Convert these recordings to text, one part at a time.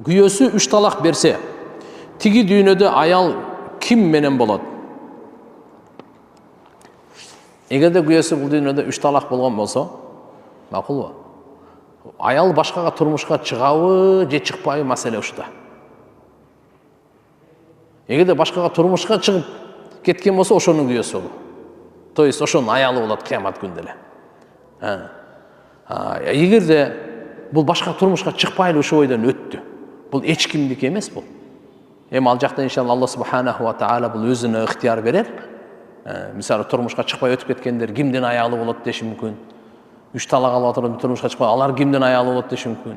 күйөөсү 3 талак берсе, тиги дүйнөдө аял ким менен болот? Эгерде күйөөсү бул дүйнөдө 3 талак болгон болсо, макулбу? Аял башкага турмушка чыгабы же чыкпайбы маселе ушуда. Эгерде башкага турмушка чыгып кеткен болсо, ошонун күйөөсү болот. То есть ошонун аялы болот кыямат күндө эле. Эгерде бул башка турмушка чыкпай эле ушул бойдон өттү. Бул эч кимдики эмес бул. Эми ал жакта иншалла Аллах субханаху ва таала бул өзүнө ыктыяр берер. Мисалы турмушка чыкпай өтүп кеткендер кимдин аялы болот деши мүмкүн. 3 талак алып отуруп турмушка чыкпай, алар кимдин аялы болот деши мүмкүн.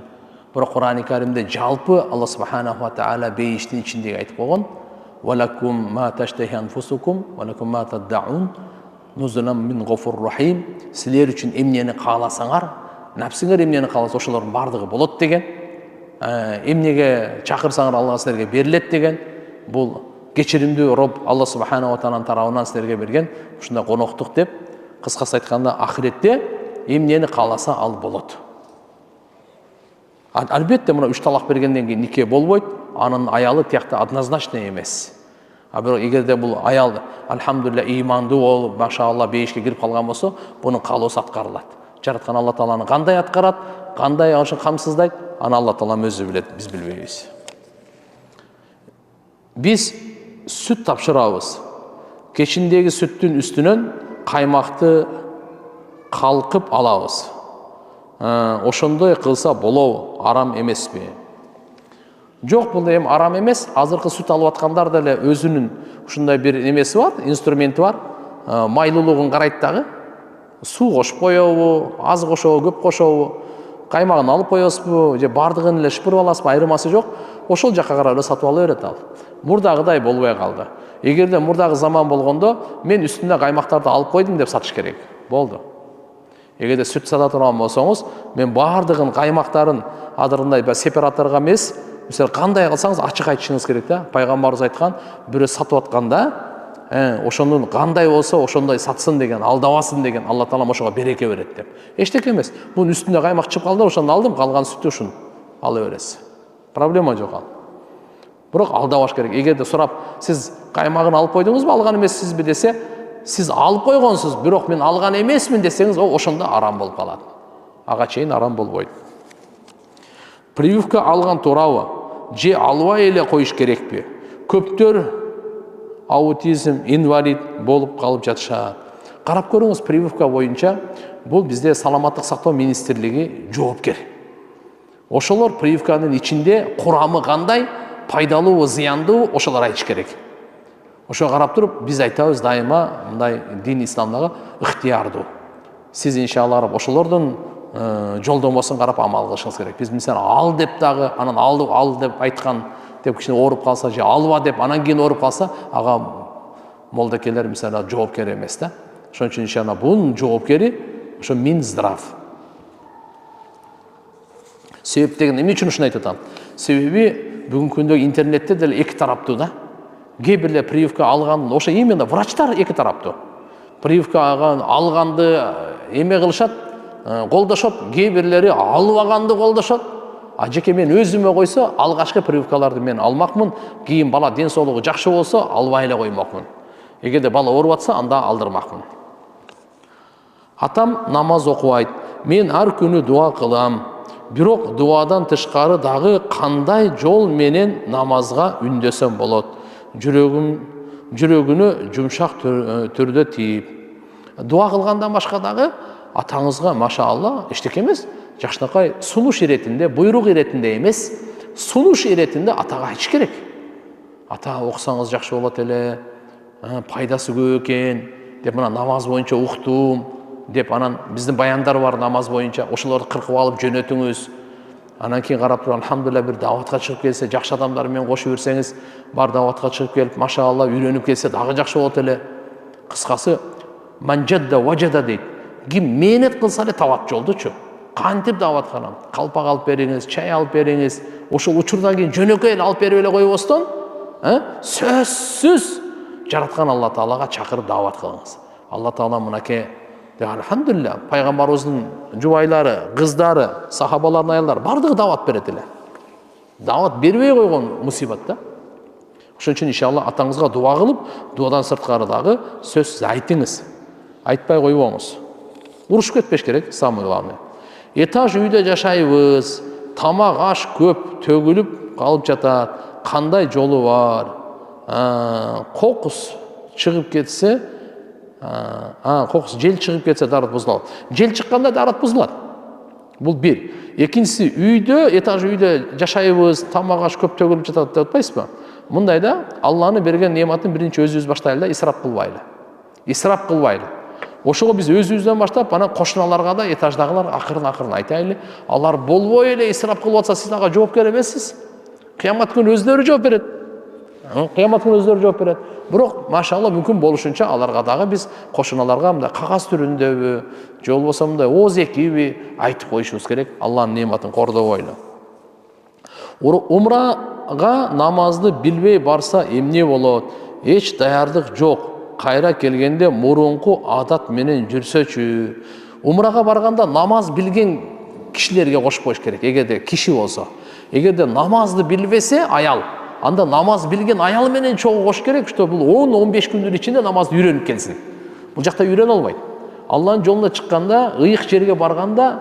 Бирок Кур'ан-ы Каримде жалпы Аллах субханаху ва таала бейиштин ичиндеги айтып койгон: "Валакум ма таштахи анфусукум, валакум ма таддаун, нузулан мин гофур рахим." Силер үчүн эмнени кааласаңар, напсыңар эмнени кааласа, ошолордун бардыгы болот деген. Эмнеге чакырсаңар, Аллах силерге берилет деген. Бул кечиримдүү Роб Аллах субханаху ва тааланын тарабынан силерге берген ушундай коноктук деп, кыскасы айтканда, ахиретте эмнени кааласа ал болот. Албетте мына 3 талак бергенден кийин нике болбойт, анын аялы тиякта однозначно эмес. Бирок эгерде бул аял альхамдулилля ыймандуу болуп, машаалла бейишке кирип калган болсо, бунун каалоосу аткарылат. Жараткан Алла тааланы кандай аткарат, кандай ошо камсыздайт, аны Алла таалам өзү билет, биз билбейбиз. Биз сүт тапшырабыз. Кечиндеги сүттүн үстүнөн каймакты калкып алабыз. Ошондой кылса болобу, арам эмеспи? Жок, бул эми арам эмес. Азыркы сүт алып аткандар деле өзүнүн ушундай бир эмеси бар, инструменти бар. Майлуулугун карайт дагы. Суу кошуп коебу, аз кошобу, көп кошобу, каймагын алып коесузбу, же бардыгын эле шыпырып аласызбы, айырмасы жок. Ошол жакка карап эле сатып ала берет ал. Мурдагыдай болбой калды. Эгерде мурдагы заман болгондо, мен үстүнө каймактарды алып койдум деп сатыш керек. Болду. Эгерде сүт сата турган болсоңуз, мен бардыгын каймактарын адырындай сепараторго эмес, мисалы кандай кылсаңыз ачык айтышыңыз керек да. Пайгамбарыбыз айткан, бирөө сатып атканда, ошонун кандай болсо ошондой сатсын деген, алдабасын деген, Алла таалам ошого береке берет деп. Эчтеке эмес. Бунун үстүндө каймак чыгып калды, ошону алдым, калган сүттү ушун ала бересиз. Проблема жок ал. Бирок алдабаш керек. Эгерде сурап, сиз каймагын алып койдуңузбу, алган эмессизби десе, сиз алып койгонсуз, бирок мен алган эмесмин десеңиз, ол ошондо арам болуп калат. Ага чейин арам болбойт. Прививка алган туурабы? Же албай эле коюш керекпи? Көптөр аутизм, инвалид болуп калып жатышат. Карап көрүңүз, прививка боюнча бул бизде саламаттык сактоо министрлиги жоопкер. Ошолор прививканын ичинде курамы кандай, пайдалуу, зыяндуу, ошолор айтыш керек. Ошо карап туруп, биз айтабыз дайыма мындай дин исламдагы ыктыярдуу. Сиз иншалла ошолордун жолдомосун карап амал кылышыңыз керек. Биз мисалы ал деп дагы, анан ал деп айткан деп кичине ооруп калса, же алба деп анан кийин ооруп калса, ага молдокелер мисалы жоопкер эмес да. Ошон үчүн иншалла бунун жоопкери ошо Минздрав. Себеп деген эмне үчүн ушуну айтып атам? Себеби бүгүнкү күндө интернетте деле эки тараптуу да. Кээ бирлер прививка алган, ошо именно врачтар эки тараптуу. Прививка алганды эме кылышат, колдошот, кээ бирлери албаганды колдошот. А жеке мен өзүмө койсо, алгачкы прививкаларды мен алмакмын, кийин бала ден соолугу жакшы болсо, албай эле коймокмун. Эгерде бала ооруп атса, анда алдырмакмын. Атам намаз окубайт. Мен ар күнү дуа кылам. Бирок дуадан тышкары дагы кандай жол менен намазга үндөсөм болот? Жүрөгүнө жумшак түрдө тийип. Дуа кылгандан башка дагы атаңызга машаалла эчтеке эмес, жакшынакай сунуш иретинде, буйрук иретинде эмес, сунуш иретинде атага айтыш керек. Ата окусаңыз жакшы болот эле, пайдасы көп экен деп, мына намаз боюнча уктум деп, анан биздин баяндар бар намаз боюнча, ошолорду кыркып алып жөнөтүңүз. Анан кийин карап туруп, алхамдулилля бир даватка чыгып келсе, жакшы адамдар менен кошуп жүрсеңиз, бар даватка чыгып келип, машаалла үйрөнүп келсе дагы жакшы болот эле. Кыскасы, манжадда важада дейт. Ким мээнет кылса эле табат жолдучу. Кантип даватка алам? Калпак алып бериңиз, чай алып бериңиз. Ошол учурдан кийин жөнөкөй эле алып берип эле койбостон, сөзсүз жараткан Алла Таалага чакырып дават кылыңыз. Алла Таала мынакей, алхамдулилля, пайгамбарыбыздын жубайлары, кыздары, сахабалардын аялдары бардыгы дават берет эле. Дават бербей койгон мусибат да. Ошон үчүн иншалла атаңызга дуа кылып, дуадан сырткары дагы сөз айтыңыз. Айтпай койбоңуз. Урушуп кетпеш керек, самый главный. Этаж үйдө жашайбыз, тамак аш көп төгүлүп калып жатат. Кандай жолу бар? Кокус чыгып кетсе, кокус жел чыгып кетсе дарат бузулат. Жел чыкканда дарат бузулат. Бул бир. Экинчиси, үйдө, этаж үйдө жашайбыз, тамак аш көп төгүлүп жатат деп атпайсызбы? Мындайда Алланы берген нематын биринчи өзүбүз баштайлы да, исрап кылбайлы. Исрап кылбайлы. Ошого биз өзүбүздөн баштап, анан кошуналарга да, этаждагылар акырын айтайлы. Алар болбой эле исрап кылып атса, сиз ага жоопкер эмессиз. Кыямат күнү өздөрү жооп берет. Кыямат күнү өздөрү жооп берет. Бирок, машалла, мүмкүн болушунча аларга дагы биз кошуналарга мындай кагаз түрүндөбү, же болбосо мындай ооз экиби айтып коюшубуз керек. Алланын нематын кордобойлу. Умрага намазды билбей барса эмне болот? Эч даярдык жок. Кайра келгенде мурунку адат менен жүрсөчү. Умрага барганда намаз билген кишилерге кошуп коюш керек. Эгерде киши болсо, эгерде намазды билбесе аял, анда намаз билген аял менен чогуу кош керек, что бул 10-15 күндүн ичинде намазды үйрөнүп келсин. Бул жакта үйрөнө албайт. Алланын жолуна чыкканда, ыйык жерге барганда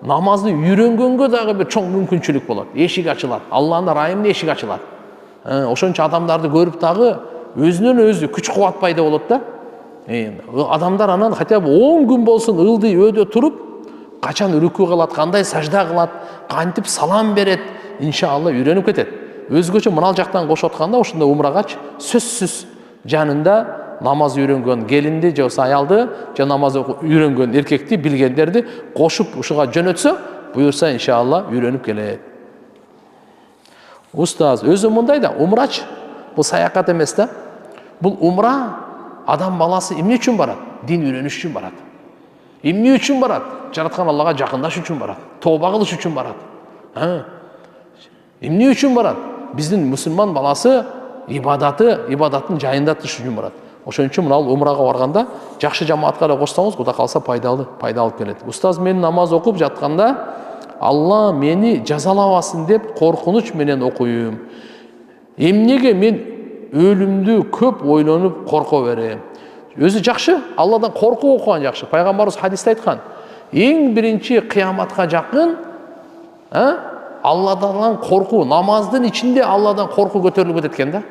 намазды үйрөнгөнгө дагы бир чоң мүмкүнчүлүк болот. Эшик ачылат. Алланын райымына эшик ачылат. Ошончо адамдарды көрүп дагы өзүнөн өзү күч кубат пайда болот да. Адамдар анан хотя бы 10 күн болсун ылдый өйдө туруп, качан рүкү кылат, кандай сажда кылат, кантип салам берет, иншалла үйрөнүп кетет. Өзгөчө мынал жактан кошуп атканда, ошондо умрагач сөзсүз жанында намаз үйрөнгөн келинди, же болбосо аялды, же намаз үйрөнгөн эркекти, билгендерди кошуп ушуга жөнөтсө, буюрса иншалла үйрөнүп келет. Устаз, өзү мындай да, умрач бул саякат эмес да. Бул умра адам баласы эмне үчүн барат? Дин үйрөнүш үчүн барат. Эмне үчүн барат? Жараткан Аллага жакындашыш үчүн барат. Тооба кылыш үчүн барат. Эмне үчүн барат? Биздин мусулман баласы ибадатын жайында туруш үчүн барат. Ошон үчүн мына умрага барганда жакшы жамаатка эле кошсоңуз, Кудай калса пайда алып келет. Устаз, мен намаз окуп жатканда Алла мени жазалабасын деп коркунуч менен окуйм. Эмнеге мен өлүмдү көп ойлонуп корко берем? Өзү жакшы, Алладан коркуу окуган жакшы. Пайгамбарыбыз хадисте айткан, эң биринчи кыяматка жакын Алладан коркуу, намаздын ичинде Алладан коркуу көтөрүлүп кетет экен да.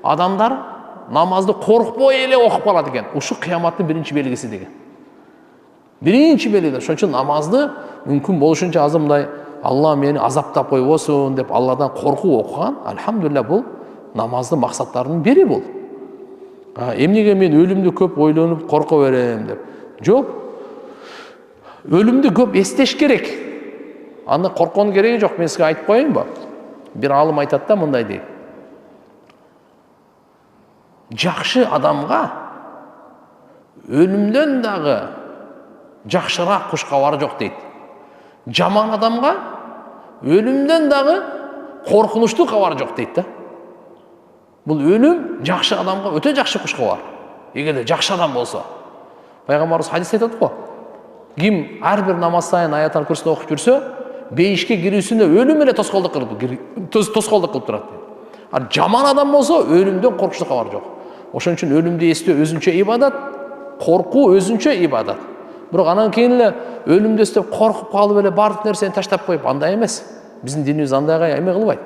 Адамдар намазды коркпой эле окуп калат экен. Ушу кыяматтын биринчи белгиси деген. Биринчи белги. Ошон үчүн намазды мүмкүн болушунча аз мындай Алла мени азаптап койбосун деп Алладан коркуу окуган, альхамдулилля, бул намаздын максаттарынын бири бул. Эмнеге мен өлүмдү көп ойлонуп корко берем деп. Жок. Өлүмдү көп эстеш керек. Аны корконун кереги жок. Мен сизге айтып коеюнбу? Бир алым айтат да, мындай дейт. Жакшы адамга өлүмдөн дагы жакшыраак куш кабары жок дейт. Жаман адамга өлүмдөн дагы коркунучтуу кабар жок дейт да. Бул өлүм жакшы адамга өтө жакшы куш кабар. Эгерде жакшы адам болсо. Пайгамбарыбыз хадисте айтат го. Ким ар бир намаз сайын аяттан курсун окуп жүрсө, бейишке кирүүсүнө өлүм эле тоскоолдук кылып турат. Ал жаман адам болсо өлүмдөн коркуштуу кабар жок. Ошон үчүн өлүмдү эстөө өзүнчө ибадат, коркуу өзүнчө ибадат. Бирок анан кийин эле өлүмдү эстеп коркуп калып эле бардык нерсени таштап коюп, андай эмес. Биздин динибиз андайга эме кылбайт.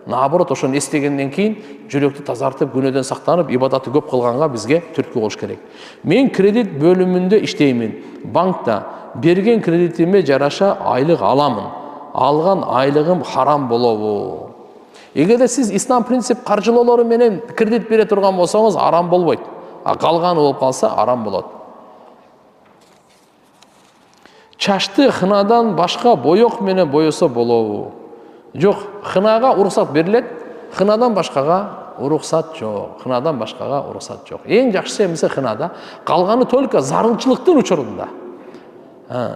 Наоборот, ошону эстегенден кийин жүрөктү тазартып, күнөөдөн сактанып, ибадатты көп кылганга бизге түрткү болуш керек. Мен кредит бөлүмүндө иштеймин. Банкта берген кредитиме жараша айлык аламын. Алган айлыгым харам болобу? Эгерде сиз ислам принцип каржылоолору менен кредит бере турган болсоңуз, арам болбойт. Калганы болуп калса арам болот. Чачты хынадан башка боек менен боесо болобу? Жок, хынага уруксат берилет, хынадан башкага уруксат жок. Хынадан башкага уруксат жок. Эң жакшысы эмесе хынада, калганы только зарылчылыктын учурунда.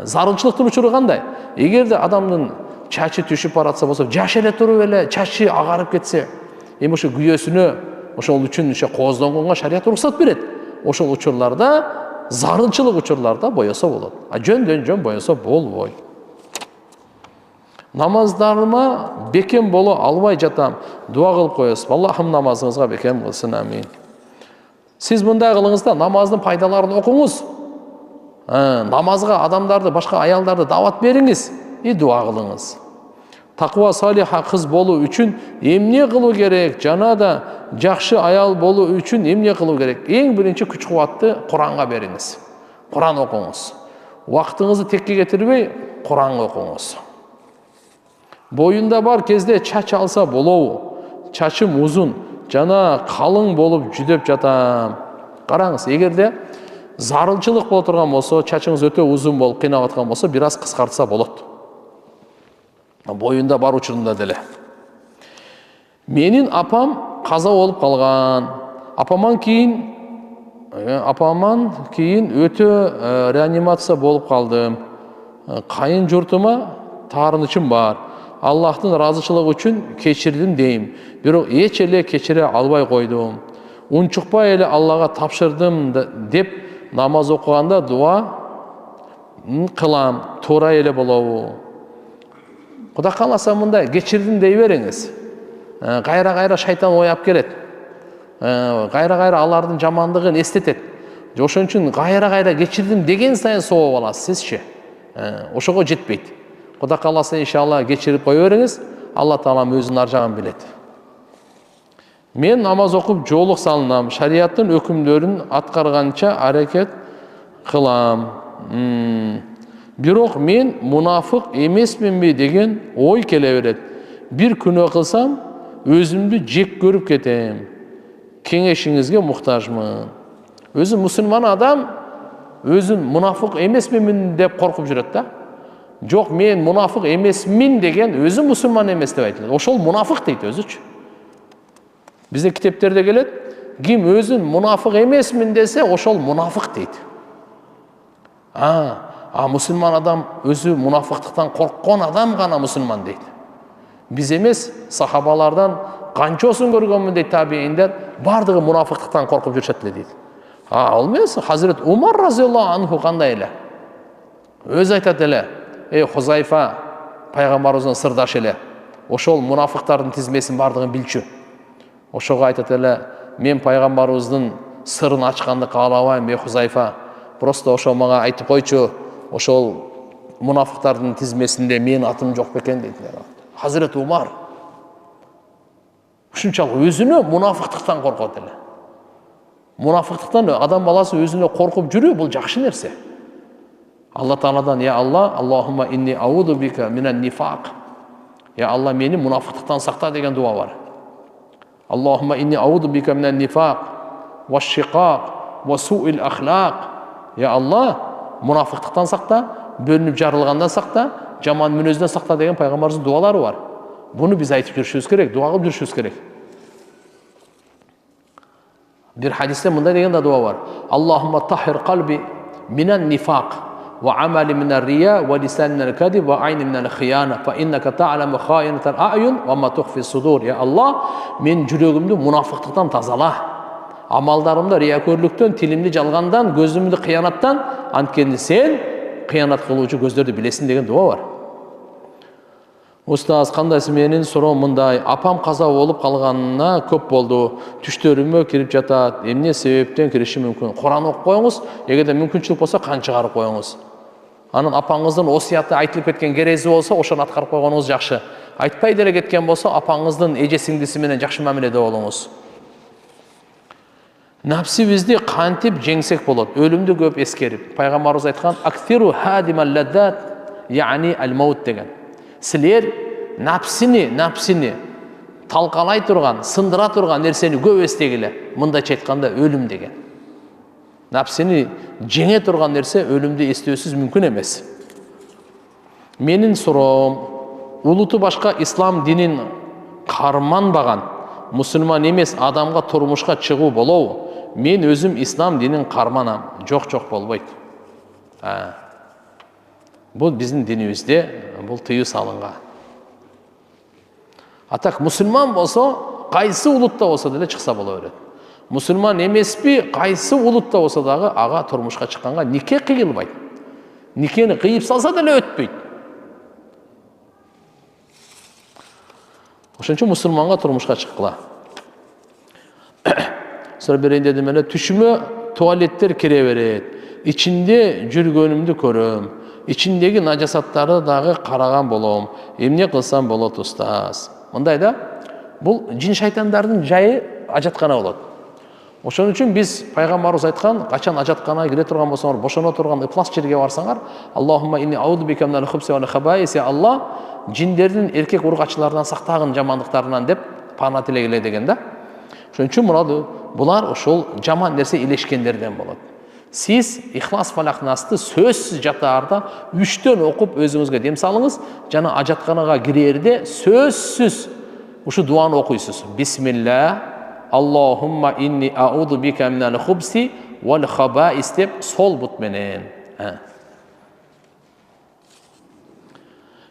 Зарылчылыктын учуру кандай? Эгерде адамдын чачы түшүп баратса болсо, жаш эле туруп эле чачы агарып кетсе, эми ошо күйөөсүнө, ошол үчүн кооздонгонго шарият уруксат берет. Ошол учурларда, зарылчылык учурларда боесо болот. Жөндөн жөн боесо болбойт. Намаздарыма бекем боло албай жатам. Дуа кылып коесуз. Аллахым намазыңызга бекем кылсын. Амин. Сиз мындай кылыңыз да намаздын пайдаларын окуңуз. Намазга адамдарды, башка аялдарды дават бериңиз и дуа кылыңыз. Таква салиха кыз болуу үчүн эмне кылуу керек? Жана да жакшы аял болуу үчүн эмне кылуу керек? Эң биринчи күч кубатты Куранга бериңиз. Куран окуңуз. Убактыңызды текке кетирбей, Куран окуңуз. Боюнда бар кезде чач алса болобу? Чачым узун жана калың болуп жүдөп жатам. Караңыз, эгерде зарылчылык боло турган болсо, чачыңыз өтө узун болуп кыйнап аткан болсо, бир аз кыскартса болот. Боюнда бар учурунда деле. Менин апам каза болуп калган. Апаман кийин өтө реанимация болуп калдым. Кайын журтума таарынычым бар. Аллахтын разычылыгы үчүн кечирдим дейм. Бирок эч эле кечире албай койдум. Унчукпай эле Аллага тапшырдым деп намаз окуганда дуа кылам. Туура эле болобу? Кудай кааласа мындай кечирдим дей бериңиз. Кайра шайтан ояп келет. Кайра алардын жамандыгын эстетет. Ошон үчүн кайра кечирдим деген сайын сооп аласыз, сизчи. Ошого жетпейт. Кудай кааласа иншалла кечирип кое бериңиз. Алла Таалам өзүнүн аржагын билет. Мен намаз окуп жоолук салынам. Шарияттын өкүмдөрүн аткарганча аракет кылам. Бирок мен мунафык эмесминби деген ой келе берет. Бир күнөө кылсам, өзүмдү жек көрүп кетем. Кеңешиңизге муктажмын. Өзү мусулман адам өзүн мунафык эмесмин деп коркуп жүрөт да. Жок, мен мунафык эмесмин деген өзү мусулман эмес деп айтылат. Ошол мунафык дейт өзүчү. Бизде китептерде келет, ким өзүн мунафык эмесмин десе, ошол мунафык дейт. Мусулман адам өзү мунафыктыктан корккон адам гана мусулман дейт. Биз эмес, сахабалардан канчосын көргөнмүн дейт табииндер, бардыгы мунафыктыктан коркуп жүрүшөт эле дейт. Ал эмес, Хазирет Умар разияллаху анху кандай эле. Өзү айтат эле, Хузайфа пайгамбарыбыздын сырдашы эле. Ошол мунафыктардын тизмесин бардыгын билчү. Ошого айтат эле, мен пайгамбарыбыздын сырын ачканды каалабайм, Хузайфа. Просто ошо мага айтып койчу, ошол мунафыктардын тизмесинде менин атым жок бекен дейт. Хазирет Умар ушунчалык өзүнө мунафыктыктан коркот эле. Мунафыктыктан адам баласы өзүнө коркуп жүрүү бул жакшы нерсе. Алла Тааладан, я Алла, Аллахумма инни ауду бика минан нифак. Я Алла, мени мунафыктыктан сакта деген дуа бар. Аллахумма инни ауду бика минан нифак ва шиқақ ва суил ахлақ. Я Алла, мунафыктыктан сакта, бөлүнүп жарылгандан сакта, жаман мүнөздөн сакта деген пайгамбарыбыздын дуалары бар. Буну биз айтып жүрүшүбүз керек, дуа кылып жүрүшүбүз керек. Бир хадисте мындай деген да дуа бар. Аллахумма тахир қалби минан нифақ ва амали минар рия ва лисан минал кадиб ва айни минал хияна фа иннака та'ламу хаинатал а'юн ва ма тухфи судур. Я Алла, мен жүрөгүмдү мунафыктыктан тазала. Амалдарымды риякөрлүктөн, тилимди жалгандан, көзүмдү кыянаттан, анткени сен кыянат кылуучу көздөрдү билесиң деген дуа бар. Устаз, кандайсы? Менин суроом мындай: апам каза болуп калганына көп болду. Түштөрүмө кирип жатат. Эмне себептен кириши мүмкүн? Куран окуп коюңуз, эгерде мүмкүнчүлүк болсо кан чыгарып коюңуз. Анын апаңыздын осуяты айтылып кеткен керези болсо, ошону аткарып койгонуңуз жакшы. Айтпай деле кеткен болсо, апаңыздын эже сиңдиси менен жакшы мамиледе болуңуз. Напсибизди кантип жеңсек болот? Өлүмдү көп эскерип. Пайгамбарыбыз айткан: "Актиру хадимал ладдат", яни ал-маут деген. Силер напсини талкалай турган, сындыра турган нерсени көп эстегиле. Мындайча айтканда өлүм деген. Напсини жеңе турган нерсе өлүмдү эстөөсүз мүмкүн эмес. Менин суроом: улуту башка ислам динин карманбаган, мусулман эмес адамга турмушка чыгуу болобу? Мен өзүм ислам динин карманам. Жок болбойт. Бул биздин динибизде бул тыюу салынган. Атак мусулман болсо, кайсы улутта болсо деле чыкса боло берет. Мусулман эмеспи, кайсы улутта болсо дагы ага турмушка чыкканга нике кыйылбайт. Никени кыйып салса деле өтпөйт. Ошон үчүн мусулманга турмушка чыккыла. Sonra берейин дедим эле, түшүмө туалеттер кире берет. Ичинде жүргөнүмдү көрөм. Ичиндеги нажасаттарды дагы караган болом. Эмне кылсам болот устаз? Мындай да, бул жин шайтандардын жайы ажаткана болот. Ошон үчүн биз пайгамбарыбыз айткан, качан ажатканага кире турган болсоңор, бошоно турган ыплас жерге барсаңар, Аллахумма инни ауду бика минал хубси вал хабаис, я Алла, жиндердин эркек ургачыларынан сактагын, жамандыктарынан деп пана тилегиле деген да. Ошон үчүн мурады, булар ошол жаман нерсе илешкендерден болот. Сиз Ихлас Фалахнасты сөзсүз жатаарда 3төн окуп өзүңүзгө дем салыңыз, жана ажатканага кирерде сөзсүз ушу дуаны окуйсуз. Бисмилlah, Аллахумма инни ауду бика минал хубси вал хабаис деп сол бут менен.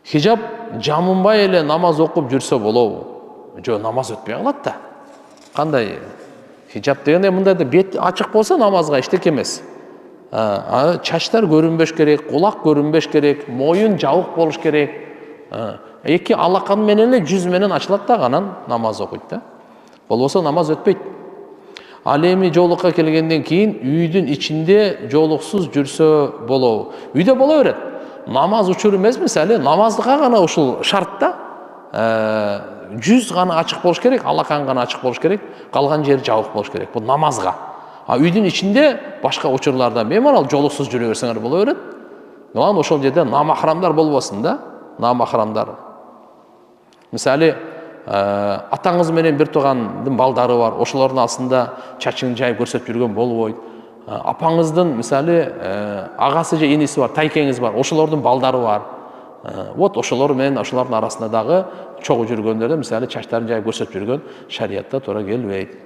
Хижаб жамынбай эле намаз окуп жүрсө болобу? Жо, намаз өтпөй калат да. Кандай? Хижаб дегенде мындай да бет ачык болсо намазга эчтеке эмес. Чачтар көрүнбөш керек, кулак көрүнбөш керек, моюн жабык болуш керек. Эки алакан менен эле жүз менен ачылат да, анан намаз окуйт да. Болбосо намаз өтпөйт. Ал эми жолукка келгенден кийин үйдүн ичинде жолуксуз жүрсө болобу? Үйдө боло берет. Намаз учуру эмес, мисалы, намаздыкка гана ушул шарт да. Жүз гана ачык болуш керек, алакан гана ачык болуш керек, калган жери жабык болуш керек. Бул намазга. Үйдүн ичинде башка учурларда бемарал жолуксуз жүрө берсеңер боло берет. Мына ошол жерде намахрамдар болбосун да, намахрамдар. Мисалы, атаңыз менен бир туугандын балдары бар, ошолордун астында чачын жайып көрсөтүп жүргөн болбойт. Апаңыздын, мисалы, агасы же иниси бар, тайкеңиз бар, ошолордун балдары бар. Вот ошолор менен ошолордун арасында дагы чогуу жүргөндөрдө, мисалы, чачтарын жайып көрсөтүп жүргөн шариятта туура келбейт.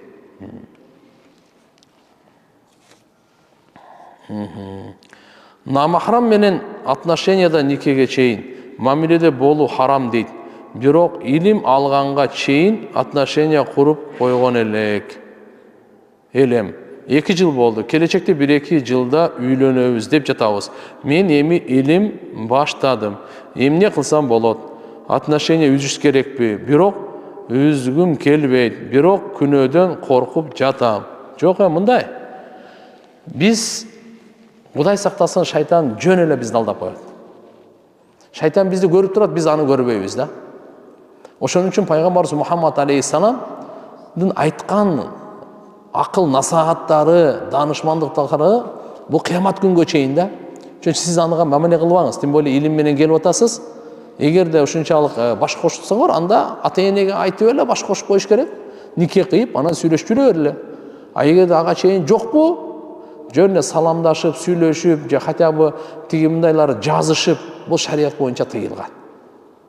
Намахрам менен отношенияда никеге чейин мамиледе болуу харам дейт. Бирок илим алганга чейин отношения куруп койгон элем. 2 жыл болду. Келечекте 1-2 жылда үйлөнөбүз деп жатабыз. Мен эми илим баштадым. Эмне кылсам болот? Отношения үзүш керекпи? Бирок үзгүм келбейт. Бирок күнөөдөн коркуп жатам. Жок, мындай. Биз Кудай сактасын, шайтан жөн эле бизди алдап коет. Шайтан бизди көрүп турат, биз аны көрбөйбүз да. Ошон үчүн пайгамбарыбыз Мухаммад алейхиссаламдын айткан акыл насааттары, данышмандыктары бул кыямат күнгө чейин да. Чөнки сиз анга мамиле кылбаңыз, тим более илим менен келип атасыз. Эгерде ушунчалык баш кошсоңор, анда ата-энеге айтып эле баш кошуп коюш керек. Нике кыйып, анан сүйлөшүп жүрө берле. Эгерде ага чейин жокпу, жөн эле саламдашып, сүйлөшүп, же хотя бы тиги мындайлар жазышып, бул шарият боюнча тыйылган.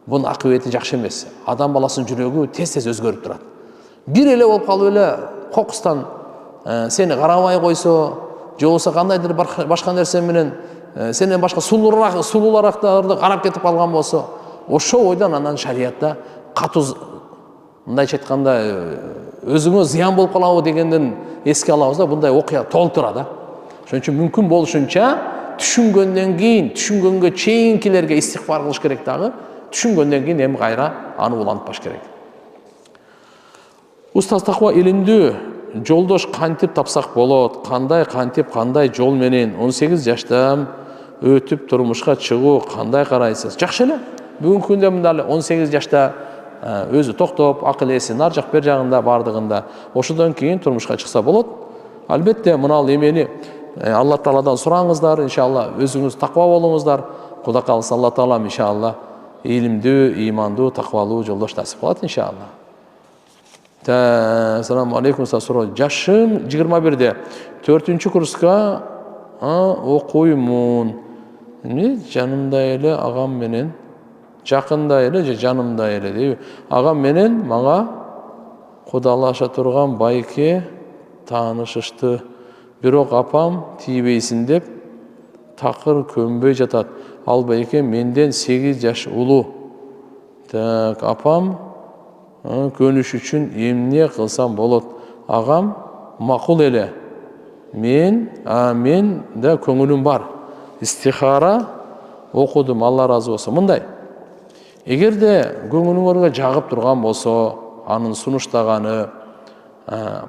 Бунун акыбети жакшы эмес. Адам баласынын жүрөгү тез-тез өзгөрүп турат. Бир эле болуп калып эле кокустан сени карабай койсо, же болбосо кандайдыр башка нерсе менен сенен башка сулууларактарды карап кетип калган болсо, ошол ойдон анан шариятта катуу, мындайча айтканда, өзүңө зыян болуп калабы дегенден эске алабыз да, мындай окуя толтура да. Ошон үчүн мүмкүн болушунча түшүнгөндөн кийин, түшүнгөнгө чейинкилерге истигфар кылыш керек дагы, түшүнгөндөн кийин эми кайра аны улантпаш керек. Устаз, таква илимдүү жолдош кантип тапсак болот? Кандай жол менен 18 жаштан өтүп турмушка чыгуу кандай карайсыз? Жакшы эле. Бүгүнкү күндө мындай 18 жашта өзү токтоп, акыл эси нар жак бер жагында бардыгында, ошондон кийин турмушка чыкса болот. Албетте, мына эмени Алла Тааладан сураңыздар, иншалла, өзүңүз таква болуңуздар. Кудай кааласа, Алла Таалам иншалла илимдүү, имандуу, таквалуу жолдош насип кылат иншалла. Ассаламу алейкум, жашым 21-де, 4-чү курска окуймун. Жанымда эле агам менен, жакында эле же жанымда эле дейби. Агам менен мага кудалаша турган байке таанышышты. Бирок апам тийбейсин деп такыр көнбөй жатат. Ал байке менден 8 жаш улуу. Апам көнүш үчүн эмне кылсам болот? Агам макул эле. Мен да көңүлүм бар. Истихара окудум, Алла разы болсун. Мындай. Эгерде көңүлүңөргө жагып турган болсо, анын сунуштаганы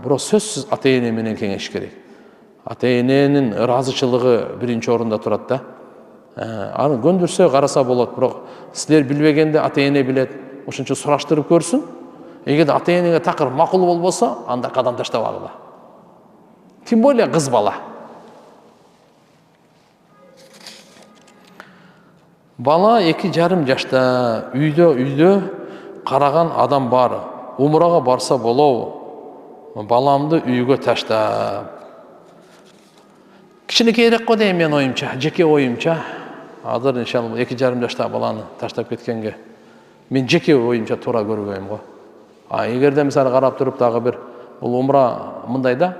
бирок сөзсүз ата эне менен кеңеш керек. Ата эненин ыраазычылыгы биринчи орунда турат да. Аны көндүрсө караса болот, бирок силер билбегенде ата эне билет. Ошончо сураштырып көрсүн. Эгерде ата энеге такыр макул болбосо, анда кадам таштабагыла. Тем более кыз бала. Бала 2,5 жашта үйдө караган адам бар. Умурага барса болобу? Баламды үйгө таштап. Кичинекейирээк го дейм мен оюмча, жеке оюмча. Азыр иншалла 2,5 жаштагы баланы таштап кеткенге мен жеке оюмча туура көрбөйм го. Эгерде мисалы карап туруп дагы бир бул умра мындай да,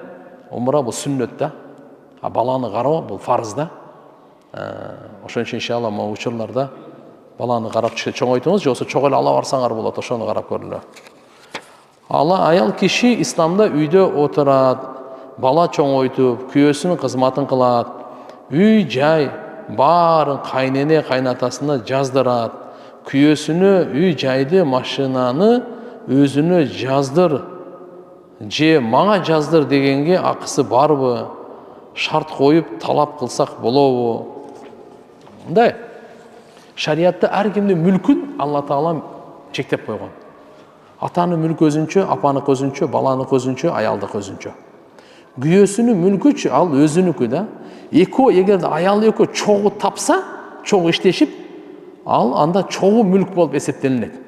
умра бул сүннөт да. Баланы кароо бул фарыз да. Ошон үчүн иншалла могу учурларда баланы карап чоңойтуңуз, же болбосо чогуу эле ала барсаңар болот, ошону карап көрүлө. Аял киши исламда үйдө отурат, бала чоңойтуп, күйөөсүнүн кызматын кылат, үй жай баарын кайнене кайнатасына жаздырат, күйөөсүнө үй жайды, машинаны өзүнө жаздыр, же мага жаздыр дегенге акысы барбы? Шарт коюп талап кылсак болобу? Мындай. Шариатта ар кимдин мүлкүн Алла Таала чектеп койгон. Атанын мүлкү өзүнчө, апаныкы өзүнчө, баланыкы өзүнчө, аялдыкы өзүнчө. Күйөөсүнүн мүлкүчү ал өзүнүкү да. Эгерде аял экөө чогуу тапса, чогуу иштешип, ал анда чогуу мүлк болуп эсептелинет.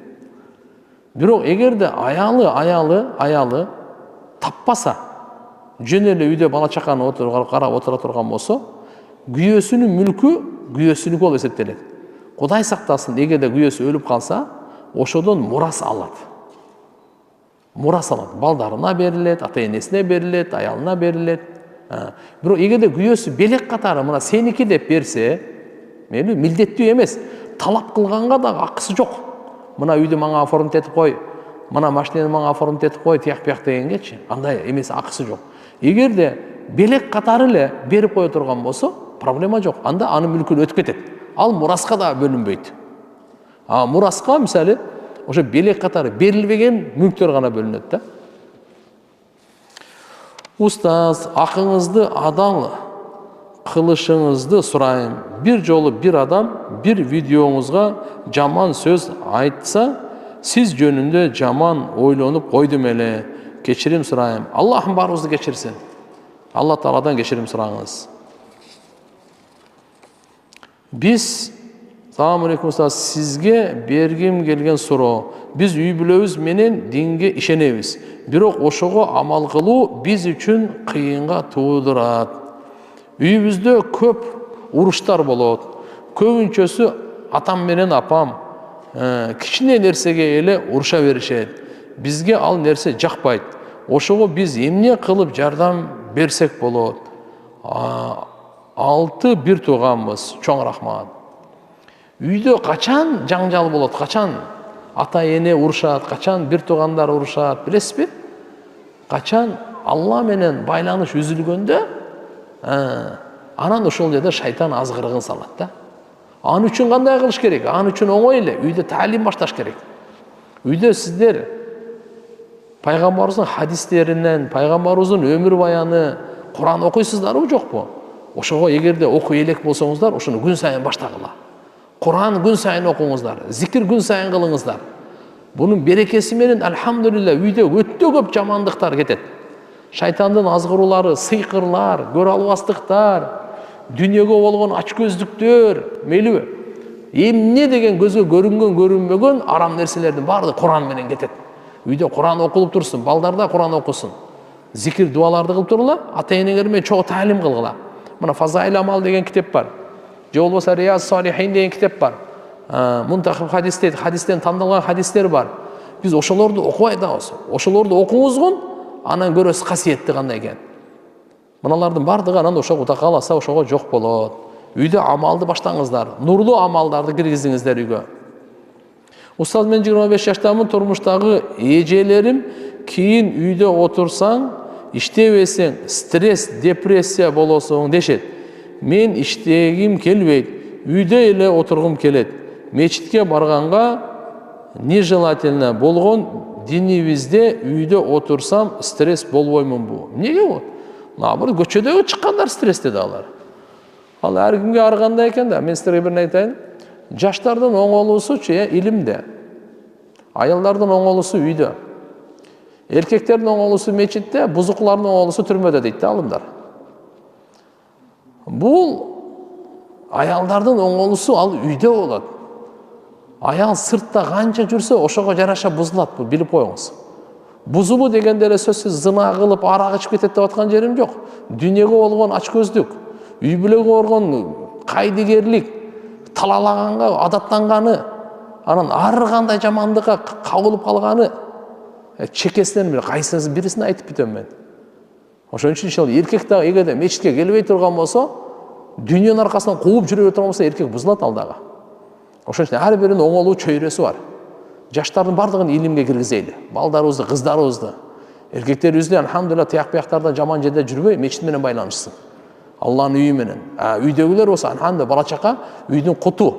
Бирок эгерде аялы таппаса, жөн эле үйдө бала чаканы карап отура турган болсо, күйөөсүнүн мүлкү күйөөсүнүкү болуп эсептелет. Кудай сактасын, эгерде күйөөсү өлүп калса, ошодон мурас алат. Балдарына берилет, ата энесине берилет, аялына берилет. Бирок эгерде күйөөсү белек катары мына сеники деп берсе, мени милдеттүү эмес, талап кылганга дагы акысы жок. Мына үйдү мага оформить этип кой, мына машинени мага оформить этип кой, тияк бияк дегенгечи, андай эмес, акысы жок. Эгерде белек катары эле берип кое турган болсо, проблема жок. Анда анын мүлкүн өтүп кетет. Ал мураска да бөлүнбөйт. Мураска мисалы ошо белек катары берилбеген мүлктөр гана бөлүнөт да. Устаз, акыңызды адал кылышыңызды сурайм. Бир жолу бир адам бир видеоңузга жаман сөз айтса, сиз жөнүндө жаман ойлонуп койдум эле. Кечирим сурайм. Аллахым баарыбызды кечирсин. Алла Тааладан кечирим сураңыз. Биз, салам алейкум устаз, сизге бергим келген суроо. Биз үй бүлөбүз менен динге ишенебиз. Бирок ошого амал кылуу биз үчүн кыйынга туудурат. Үйүбүздө көп уруштар болот. Көбүнчөсү атам менен апам кичине нерсеге эле уруша беришет. Бизге ал нерсе жакпайт. Ошого биз эмне кылып жардам берсек болот? 6 бир тууганбыз. Чоң рахмат. Үйдө качан жаңжал болот? Качан ата эне урушат? Качан бир туугандар урушат? Билесизби? Качан Алла менен байланыш үзүлгөндө, анан ошол жерде шайтан азгырыгын салат да. Аны үчүн кандай кылыш керек? Аны үчүн оңой эле. Үйдө таалим башташ керек. Үйдө сиздер пайгамбарыбыздын хадистеринен, пайгамбарыбыздын өмүр баяны, Куран окуйсуздарбы, жокпу? Ошого эгерде окуй элек болсоңуздар, ошону күн сайын баштагыла. Куран күн сайын окуңуздар, зикир күн сайын кылыңыздар. Бунун берекеси менен альхамдулилла үйдө өтө көп жамандыктар кетет. Шайтандын азгыруулары, сыйкырлар, көрө албастыктар, дүйнөгө болгон ачкөздүктөр, мейлиби? Эмне деген көзгө көрүнгөн, көрүнбөгөн арам нерселердин баары Куран менен кетет. Үйдө Куран окулуп турсун, балдарда Куран окусун. Зикир дуаларды кылып тургула, ата энеңер менен чогуу таалим кылгыла. Мына Фазаил Амал деген китеп бар. Же болбосо Рияз Салихин деген китеп бар. Мунтахиб хадистен тандалган хадистер бар. Биз ошолорду окуп айтабыз. Ошолорду окуңузгун, анан көрөсүз касиетти кандай экен. Мыналардын бардыгы анан ошого Кудай кааласа ошого жок болот. Үйдө амалды баштаңыздар, нурлуу амалдарды киргизиңиздер үйгө. Устаз, мен 25 жаштамын, турмуштагы эжелерим кийин үйдө отурсаң, иштебесең, стресс, депрессия болосуң дешет. Мен иштегим келбейт, үйдө эле отургум келет. Мечитке барганга нежелательно болгон динибизде үйдө отурсам стресс болбоймунбу? Неге ол? Наоборот, көчөдөгү чыккандар стресстеди алар. Ал ар кимге ар кандай экен да. Мен силерге бир айтайын. Жаштардын оңолуусу илимде. Аялдардын оңолуусу үйдө. Эркектердин оңолуусу мечитте, бузуклардын оңолуусу түрмөдө дейт да алымдар. Бул аялдардын оңолуусу ал үйдө болот. Аял сыртта канча жүрсө, ошого жараша бузулат, бул билип коюңуз. Бузулуу дегенде эле сөзсүз зына кылып, арак ичип кетет деп аткан жерим жок. Дүйнөгө болгон ачкөздүк, үй бүлөгө болгон кайдыгерлик, талалаганга адаттанганы, анан ар кандай жамандыкка кабылып калганы, чекесинен бир кайсынын бирисин айтып бүтөм мен. Ошон үчүн иншалла эркек дагы эгерде мечитке келбей турган болсо, дүйнөнүн аркасынан кууп жүрө турган болсо, эркек бузулат ал дагы. Ошон үчүн ар биринин оңолуу чөйрөсү бар. Жаштардын бардыгын илимге киргизели. Балдарыбызды, кыздарыбызды, эркектерибизди алхамдулилlah тияк-бияктардан жаман жерде жүрбөй, мечит менен байланышсын. Алланын үйү менен. Үйдөгүлөр болсо алхамдулилlah бала чака үйдүн куту.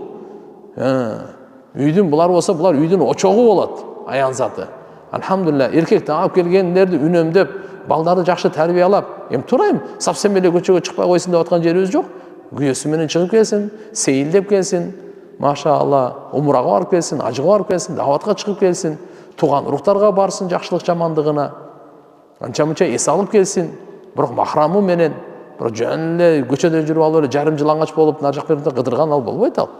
Үйдүн булар болсо, булар үйдүн очогу болот, аял заты. Алхамдулилlah эркектен алып келгендерди үнөмдөп, балдарды жакшы тарбиялап, турайм, совсем эле көчөгө чыкпай койсун деп аткан жерибиз жок. Күйөөсү менен чыгып келсин, сейилдеп келсин. Машалла, умрага барып келсин, ажыга барып келсин, даватка чыгып келсин, туган уруктарга барсын жакшылык жамандыгына. Анча-мынча эс алып келсин, бирок махрамы менен, бирок жөн эле көчөдө жүрүп алып эле жарым жылаңач болуп, нар жак жерде кыдырган ал болбойт ал.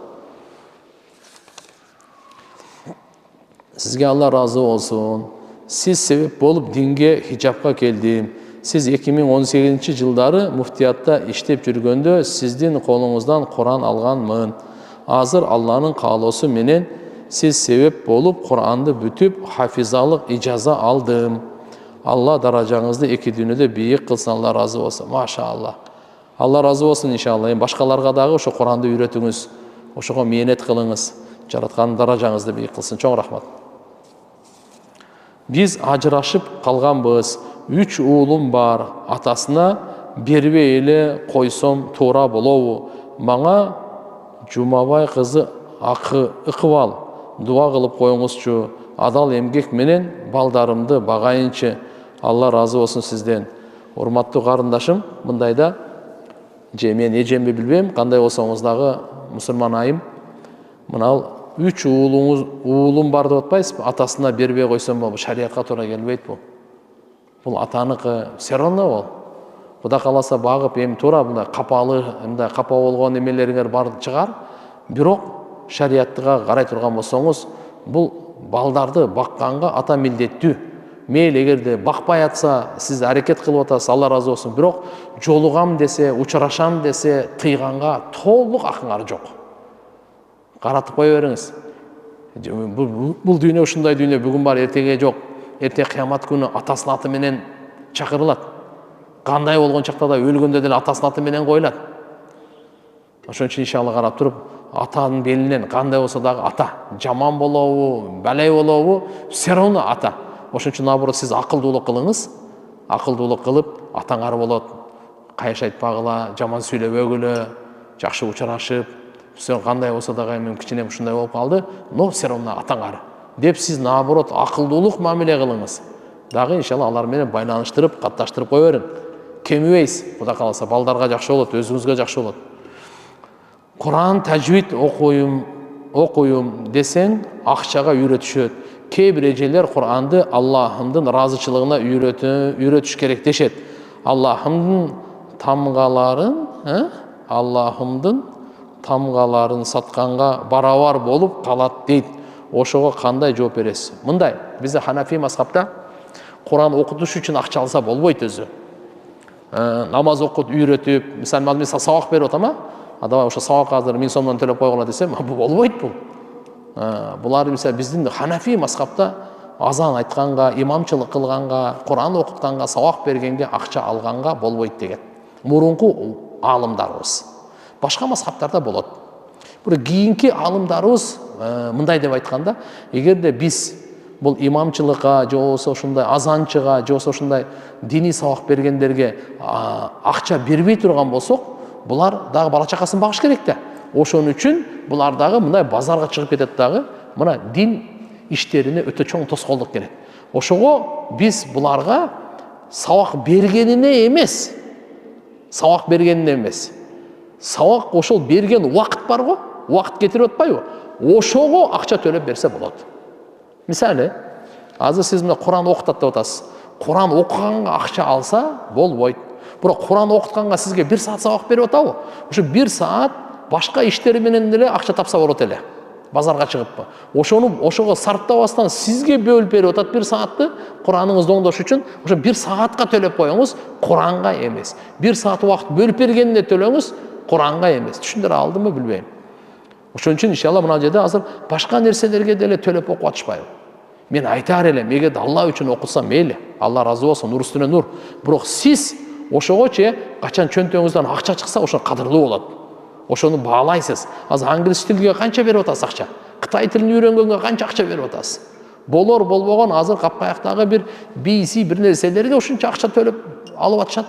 Сизге Алла разы болсун. Сиз себеп болуп динге хижапка келдим. Сиз 2018-жылдары муфтиятта иштеп жүргөндө сиздин колуңуздан Куран алганмын. Азыр Алланын каалоосу менен сиз себеп болуп Куранды бүтүп хафизалык ижаза алдым. Алла даражаңызды эки дүйнөдө бийик кылсын, Алла разы болсун. Машалла. Алла разы болсун иншалла. Башкаларга дагы ошо Куранды үйрөтүңүз, ошого мээнет кылыңыз. Жараткан даражаңызды бийик кылсын. Чоң рахмат. Биз ажырашып калганбыз. 3 уулум бар. Атасына бербей эле койсом туура болобу? Мага Жумабай кызы Ыкыбал дуа кылып коюңузчу. Адал эмгек менен балдарымды багайынчы. Алла разы болсун сизден. Урматтуу карындашым, мындайда мен эжемди билбейм, кандай болсоңуз дагы мусулман айым. Мына 3 уулум бар деп атпайсызбы? Атасына бербей койсом бул шариатка туура келбейт бул. Бул атаныкы, все равно бол. Куда каласа багып, туура мындай капалы, мындай капа болгон эмелериңер бар чыгар. Бирок шариаттыга карай турган болсоңуз, бул балдарды бакканга ата милдеттүү. Мейли эгерде бакпай атса, сиз аракет кылып атасыз, Алла разы болсун. Бирок жолугам десе, учурашам десе, тыйганга толук акыңар жок. Каратып кое бериңиз. Бул дүйнө ушундай дүйнө, бүгүн бар, эртеге жок. Эрте кыямат күнү атасынын аты менен чакырылат. Кандай болгон чакта да өлгөндө деле атасынын аты менен коюлат. Ошон үчүн иншалла карап туруп, атанын белинен кандай болсо дагы ата, жаман болобу, балай болобу, все равно ата. Ошон үчүн наоборот сиз акылдуулук кылыңыз. Акылдуулук кылып, атаңар болот. Кайш айтпагыла, жаман сүйлөбөгүлө, жакшы учурашып, все кандай болсо дагы мен кичине ушундай болуп калды, но все равно атаңар деп сиз наоборот акылдуулук мамиле кылыңыз. Дагы иншалла алар менен байланыштырып, катташтырып кое берин. Кемибейсиз, Кудай кааласа балдарга жакшы болот, өзүңүзгө жакшы болот. Куран тажвид окуйм десең, акчага үйрөтүшөт. Кээ бир эжелер Куранды Аллахымдын ыраазычылыгына үйрөтүш керек дешет. Аллахымдын тамгаларын сатканга барабар болуп калат дейт. Ошого кандай жооп бересиз? Мындай, бизде Ханафи мазхабта Куран окутуш үчүн акча алса болбойт өзү. Намаз окут, үйрөтүп, мисалы сабак берип атам, давай ошо сабак азыр 1000 сомдон төлөп койгула десем, бул болбойт бул. Булар мисалы биздин Ханафи мазхабта азан айтканга, имамчылык кылганга, Куран окутканга, сабак бергенге, акча алганга болбойт деген. Мурунку аалымдарыбыз. Башка мазхабтарда болот. Бирок кийинки аалымдарыбыз мындай деп айтканда, эгерде биз бул имамчылыкка, же болбосо ушундай азанчыга, же болбосо ушундай диний сабак бергендерге акча бербей турган болсок, булар дагы бала чакасын багыш керек да. Ошон үчүн булар дагы мындай базарга чыгып кетет дагы. Мына дин иштерине өтө чоң тоскоолдук келет. Ошого биз буларга сабак бергенине эмес, сабак ошол берген убакыт барго, убакыт кетирип атпайбы? Ошого акча төлөп берсе болот. Мисалы, азыр сиз мына Куран окутат деп атасыз. Куран окуганга акча алса болбойт. Бирок Куран окутканга сизге 1 саат сабак берип атабы? Ошо 1 саат башка иштери менен деле акча тапса болот эле. Базарга чыгыппы. Ошого сарптабастан сизге бөлүп берип атат 1 саатты Кураныңызды оңдош үчүн. Ошо 1 саатка төлөп коюңуз, Куранга эмес. 1 саат убакыт бөлүп бергенине төлөңүз, Куранга эмес. Түшүндүрө алдымбы билбейм. Ошон үчүн иншалла мына жерде азыр башка нерселерге деле төлөп окуп атышпайбы. Мен айтар элем, эгерде Алла үчүн окутсам мейли, Алла разы болсун, нур үстүнө нур. Бирок сиз ошогочу качан чөнтөгүңүздөн акча чыкса, ошо кадырлуу болот. Ошону баалайсыз. Азыр англис тилге канча берип атасыз акча? Кытай тилин үйрөнгөнгө канча акча берип атасыз? Болор болбогон азыр капкаяктагы бир BBC бир нерселерге ушунча акча төлөп алып атышат.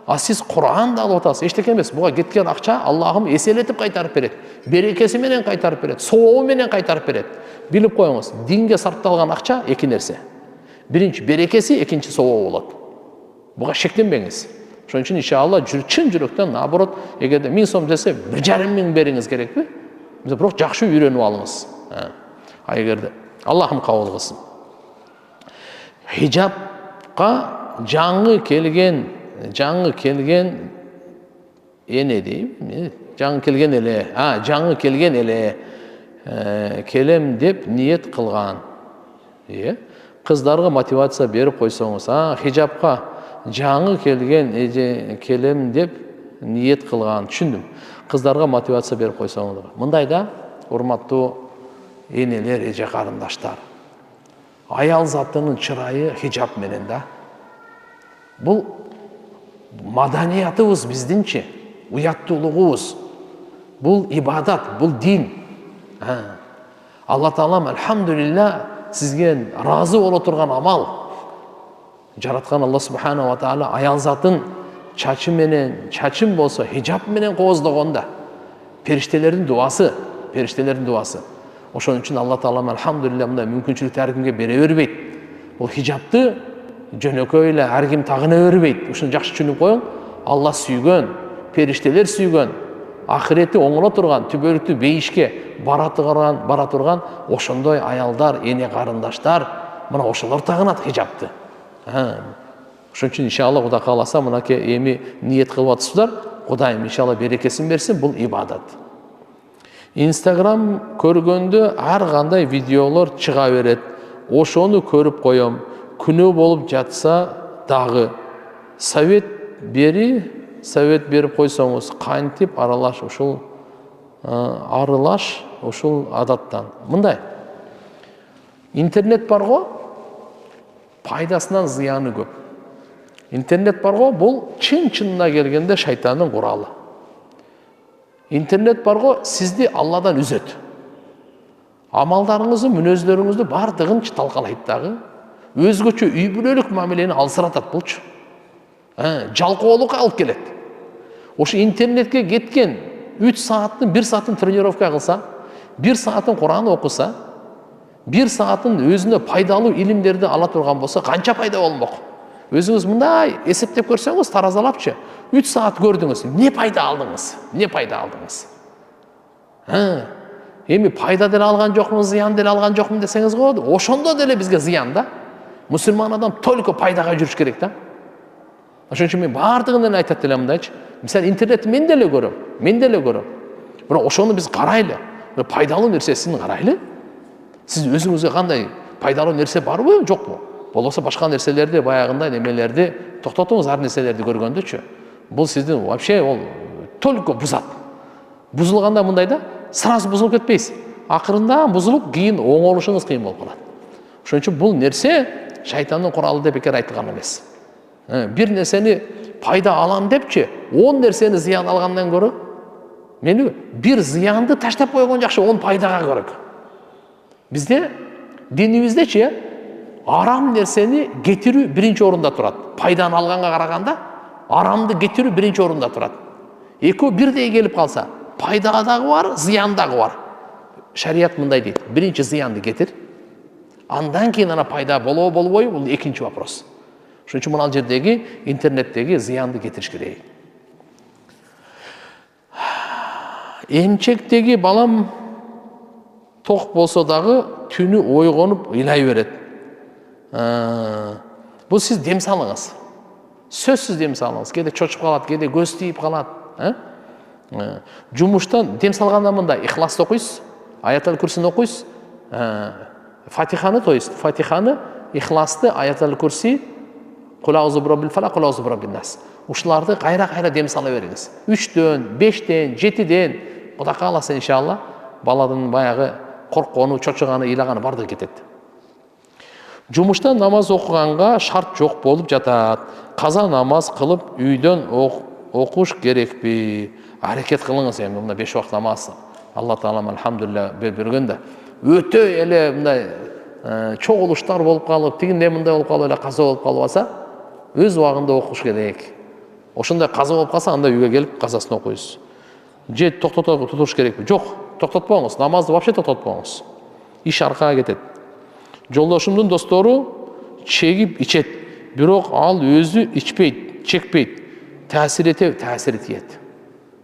А сиз Куранды алып атасыз. Эчтеке эмес. Буга кеткен акча Аллахым эселетип кайтарып берет. Берекеси менен кайтарып берет. Сообу менен кайтарып берет. Билип коюңуз, динге сарпталган акча эки нерсе. Биринчи берекеси, экинчи сообу болот. Буга шектенбеңиз. Ошон үчүн иншалла чын жүрөктөн наоборот, эгерде 1000 сом десе 1,5 бериңиз керекпи? Бирок жакшы үйрөнүп алыңыз. А эгерде Аллахым кабыл кылсын. Хижабка жаңы келген эне дейм, жаңы келген эле келем деп ниет кылган. Кыздарга мотивация берип койсоңуз, хижабка жаңы келем деп ниет кылган. Түшүндүм. Кыздарга мотивация берип койсоңуз. Мындай да, урматтуу энелер, эже карындаштар. Аял затынын чырайы хижаб менен да. Бул маданиятыбыз биздинчи, уяттуулугубуз. Бул ибадат, бул дин. Алла Таалам алхамдулилла сизге разы боло турган амал. Жараткан Алла Субхана ва Таала аял затын чачым болсо хижаб менен кооздогонда. Периштелердин дуасы. Ошон үчүн Алла Таалам алхамдулилла мындай мүмкүнчүлүктү ар кимге бере бербейт. Бул хижабты жөнөкөй эле ар ким тагына бербейт. Ушуну жакшы түшүнүп коюң. Алла сүйгөн, периштелер сүйгөн, ахирети оңоло турган, түбөлүктүү бейишке бара турган ошондой аялдар, эне карындаштар, мына ошолор тагынат хижабты. Ошон үчүн иншалла Кудай кааласа, мынакей эми ниет кылып атсыздар. Кудайым иншалла берекесин берсин, бул ибадат. Инстаграм көргөндө ар кандай видеолор чыга берет. Ошону көрүп коем. Күнөө болуп жатса дагы совет берип койсоңуз, кантип арылаш ушул адаттан. Мындай. Интернет барго, пайдасынан зыяны көп. Интернет барго, бул чын-чынына келгенде шайтандын куралы. Интернет барго, сизди Алладан үзөт. Амалдарыңызды, мүнөздөрүңүздү бардыгын талкалайт дагы. Өзгөчө үй бүлөлүк мамилени алсыратат булчу. Жалкоолукка алып келет. Ошо интернетке кеткен 1 саатын тренировка кылса, 1 саатын Куран окуса, 1 саатын өзүнө пайдалуу илимдерди ала турган болсо, канча пайда болмок? Өзүңүз мындай эсептеп көрсөңүз, таразалапчы, 3 саат көрдүңүз, не пайда алдыңыз? Эми пайда деле алган жокмун, зыян деле алган жокмун десеңиз болот. Ошондо деле бизге зыян да. Мусулман адам только пайдага жүрүш керек да. Ошон үчүн мен бардыгын айтат элем мындайчы. Мисалы интернетти мен деле көрөм. Бирок ошону биз карайлы. Пайдалуу нерсесин карайлы. Сиз өзүңүзгө кандай пайдалуу нерсе барбы, жокпу? Болбосо башка нерселерди, баягындай немелерди токтотуңуз, ар нерселерди көргөндөчү. Бул сиздин вообще ол только бузат. Бузулганда мындай да, сразу бузулуп кетпейсиз. Акырында бузулуп, кийин оңолушуңуз кыйын болуп калат. Ошон үчүн бул нерсе шайтандын куралы деп бекер айтылган эмес. Бир нерсени пайда алам депчи, 10 нерсени зыян алгандан көрө, мени бир зыянды таштап койгон жакшы, 10 пайдага көрөк. Бизде динибиздечи арам нерсени кетирүү биринчи орунда турат. Пайданы алганга караганда арамды кетирүү биринчи орунда турат. Экөө бирдей келип калса, пайда дагы бар, зыян дагы бар. Шарият мындай дейт: биринчи зыянды кетир, Андан кейін ана пайда болобу болбойбу бул экинчи вопрос. Ошон үчүн мына жердеги интернеттеги зыянды кетириш керек. Эмчектеги балам ток болсо дагы түнү ойгонуп ыйлай берет. Бул сиз дем салыңыз. Сөзсүз дем салыңыз. Кээде чочуп калат, кээде көз тийип калат. Жумуштан дем салганда мындай Ихласты окуйсуз, Аятал Курсини окуйсуз, Фатиханы, то есть Фатиханы, Ихласты, Аятал Курси, Кул аузу бираббил фалак, Кул аузу бираббин нас. Ушуларды кайра-кайра дем сала бериңиз. 3дөн, 5ден, 7ден, Кудай кааласа иншалла баладын баягы корккону, чочуганы, ыйлаганы бардыгы кетет. Жумуштан намаз окуганга шарт жок болуп жатат. Каза намаз кылып үйдөн окуш керекпи? Аракет кылыңыз эми мына 5 убакыт намаз. Алла таалам алхамдулилля берген да. Өтө эле мындай чогулуштар болуп калып, тигинде мындай болуп калып эле каза болуп калып алса, өз убагында окуш керек. Ошондой каза болуп калса, анда үйгө келип казасын окуйсуз. Же тототуш керекпи? Жок, токтотпоңуз. Намазды вообще токтотпоңуз. Иш аркага кетет. Жолдошумдун достору чегип ичет, бирок ал өзү ичпейт, чекпейт. Таасир этет, таасир тиет.